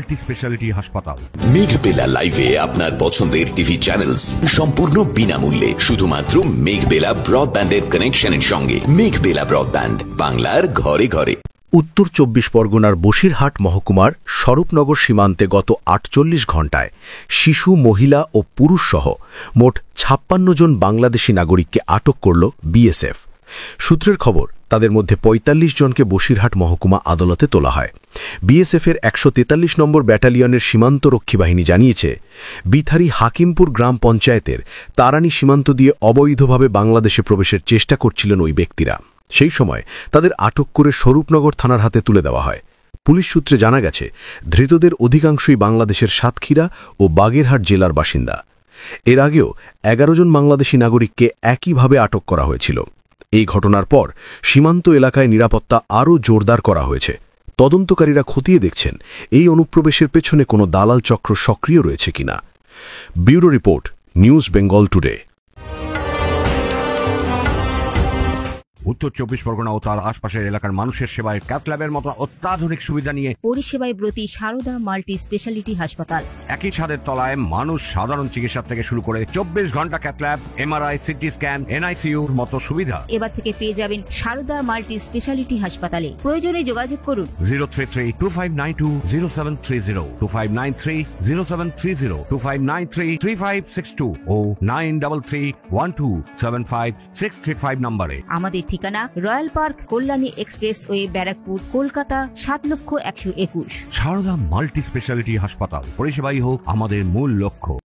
Multi speciality হাসপাতাল। মেঘবেলা লাইভে আপনার পছন্দের টিভি চ্যানেলস সম্পূর্ণ বিনামূল্যে, শুধুমাত্র মেঘবেলা ব্রডব্যান্ডের কানেকশনের সঙ্গে। মেঘবেলা ব্রডব্যান্ড, বাংলার ঘরে ঘরে। উত্তর ২৪ পরগনার বসিরহাট মহকুমার স্বরূপনগর সীমান্তে গত ৪৮ ঘণ্টায় শিশু, মহিলা ও পুরুষ সহ মোট ৫৬ জন বাংলাদেশি নাগরিককে আটক করল বিএসএফ। সূত্রের খবর, তাদের মধ্যে ৪৫ জনকে বসিরহাট মহকুমা আদালতে তোলা হয়। বিএসএফের ১৪৩ নম্বর ব্যাটালিয়নের সীমান্তরক্ষী বাহিনী জানিয়েছে, বিথারি হাকিমপুর গ্রাম পঞ্চায়েতের তারানি সীমান্ত দিয়ে অবৈধভাবে বাংলাদেশে প্রবেশের চেষ্টা করছিলেন ওই ব্যক্তিরা। সেই সময় তাদের আটক করে স্বরূপনগর থানার হাতে তুলে দেওয়া হয়। পুলিশ সূত্রে জানা গেছে, ধৃতদের অধিকাংশই বাংলাদেশের সাতক্ষীরা ও বাগেরহাট জেলার বাসিন্দা। এর আগেও ১১ জন বাংলাদেশি নাগরিককে একইভাবে আটক করা হয়েছিল। এই ঘটনার পর সীমান্ত এলাকায় নিরাপত্তা আরও জোরদার করা হয়েছে। তদন্তকারীরা খতিয়ে দেখছেন এই অনুপ্রবেশের পেছনে কোনো দালাল চক্র সক্রিয় রয়েছে কিনা। Bureau report, news Bengal today. উত্তর ২৪ পরগনা ও তার আশপাশের এলাকার মানুষের সেবায় ক্যাথল্যাবের মতো অত্যাধুনিক সুবিধা নিয়ে পরিষেবায় ব্রতী সারদা মাল্টি স্পেশালিটি হাসপাতাল। একই ছাদের তলায় মানুষ সাধারণ চিকিৎসা থেকে শুরু করে ২৪ ঘন্টা ক্যাথল্যাব, এমআরআই, সিটি স্ক্যান, এনআইসিইউর মতো সুবিধা এবার থেকে পেয়ে যাবেন সারদা মাল্টি স্পেশালিটি হাসপাতালে। প্রয়োজনে যোগাযোগ করুন 033-2592-0730, 2593-0730, 2593-3562 ও 9331275635 নম্বরে। আমাদের ঠিকানা Royal Park, Kalyani expressway, Barrackpore, Kolkata ৭,১২১। সারদা মাল্টি স্পেশালিটি হাসপাতাল, পরিষেবাই হোক আমাদের মূল লক্ষ্য।